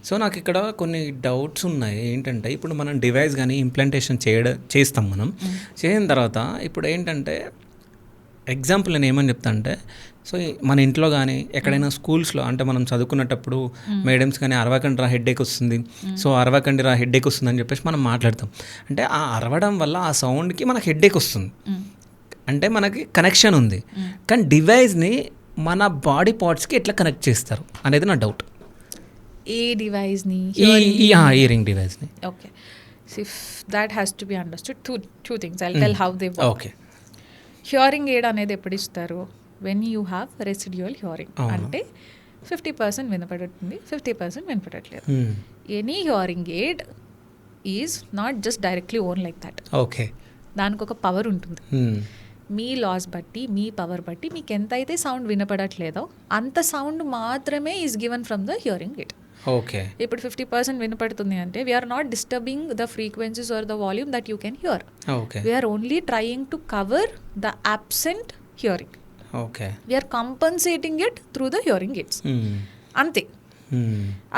So నాకు ఇక్కడ కొన్ని డౌట్స్ ఉన్నాయి. ఏంటంటే ఇప్పుడు మనం డివైస్ కానీ ఇంప్లాంటేషన్ చేస్తాం మనం. చేసిన తర్వాత ఇప్పుడు ఏంటంటే ఎగ్జాంపుల్ నేను ఏమని చెప్తా అంటే, సో మన ఇంట్లో కానీ ఎక్కడైనా స్కూల్స్లో అంటే మనం చదువుకునేటప్పుడు మేడమ్స్ కానీ అరవకండి రా హెడ్ఏక్ వస్తుంది, సో అరవకండి రా హెడ్ఏక్ వస్తుంది అని చెప్పేసి మనం మాట్లాడతాం. అంటే ఆ అరవడం వల్ల ఆ సౌండ్కి మనకు హెడ్ఏక్ వస్తుంది, అంటే మనకి కనెక్షన్ ఉంది. కానీ డివైస్ని మన బాడీ పార్ట్స్కి ఎట్లా కనెక్ట్ చేస్తారు అనేది నా డౌట్. ఏ డివైస్ని? ఇయరింగ్ డివైస్ని. Okay, if that has to be understood two things. I'll tell how they work. Okay. Hearing aid అనేది ఎప్పుడు ఇస్తారు? When you have residual hearing. అంటే 50% వినపడుతుంది, 50% వినపడట్లేదు. Any hearing aid is not just directly on like that. Okay. దానికి ఒక power ఉంటుంది. మీ loss బట్టి, మీ పవర్ బట్టి మీకు ఎంతైతే సౌండ్ వినపడట్లేదో అంత సౌండ్ మాత్రమే is given from the hearing aid. Okay. ఇప్పుడు 50% వినపడుతుంది అంటే we're not disturbing the frequencies or the volume that you can hear. We're only trying to cover the absent hearing. Okay. We're compensating it through the hearing aids. అంతే.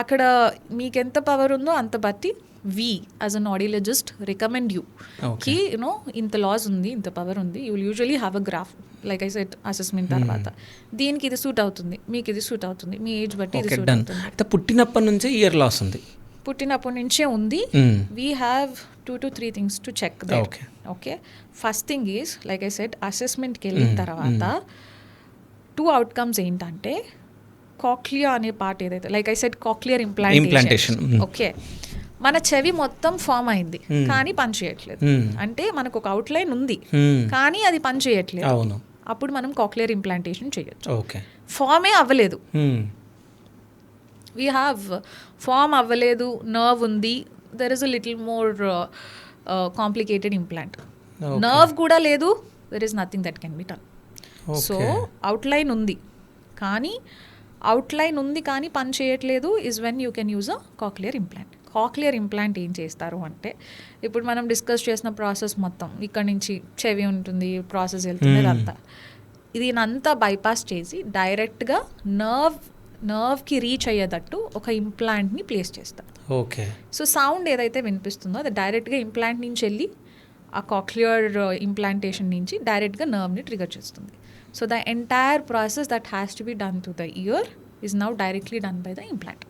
అక్కడ మీకు ఎంత power ఉందో అంత బట్టి we as an audiologist recommend you ki you know ఇంత loss ఉంది, ఇంత పవర్ ఉంది. You will usually have a graph like I said assessment తర్వాత దీనికి ఇది సూట్ అవుతుంది, మీకు ఇది సూట్ అవుతుంది, మీ ఏజ్ బట్టి ఇది సూట్ అవుతుంది. అయితే పుట్టినప్పటి నుంచే ఇయర్ లాస్ ఉంది? పుట్టినప్పటి నుంచే ఉంది. We have 2 to 3 things to check that. Okay. First thing is like I said అసెస్మెంట్కి వెళ్ళిన తర్వాత 2 outcomes ఏంటంటే కాక్లియా అనే పార్ట్ ఏదైతే like I said cochlear implantation. Okay. మన చెవి మొత్తం ఫామ్ అయింది కానీ పని చేయట్లేదు. అంటే మనకు ఒక అవుట్లైన్ ఉంది కానీ అది పని చేయట్లేదు. అప్పుడు మనం కాక్లియర్ ఇంప్లాంటేషన్ చేయొచ్చు. ఫామే అవ్వలేదు, వీ హ్యావ్ ఫామ్ అవ్వలేదు, నర్వ్ ఉంది, there is a little more complicated implant. Nerve కూడా లేదు, there is nothing that can be done. So outline ఉంది కానీ పని చేయట్లేదు is when you can use a cochlear implant. Cochlear implant ఏం చేస్తారు అంటే ఇప్పుడు మనం డిస్కస్ చేసిన ప్రాసెస్ మొత్తం ఇక్కడ నుంచి చెవి ఉంటుంది, ప్రాసెస్ వెళ్తుంది, అదంతా దీనంతా బైపాస్ చేసి డైరెక్ట్గా నర్వ్కి రీచ్ అయ్యేటట్టు ఒక ఇంప్లాంట్ని ప్లేస్ చేస్తారు. ఓకే. సో సౌండ్ ఏదైతే వినిపిస్తుందో అది డైరెక్ట్గా ఇంప్లాంట్ నుంచి వెళ్ళి ఆ కాక్లియర్ ఇంప్లాంటేషన్ నుంచి డైరెక్ట్గా నర్వ్ని ట్రిగర్ చేస్తుంది. So the entire process that has to be done to the year is now directly done by the implant.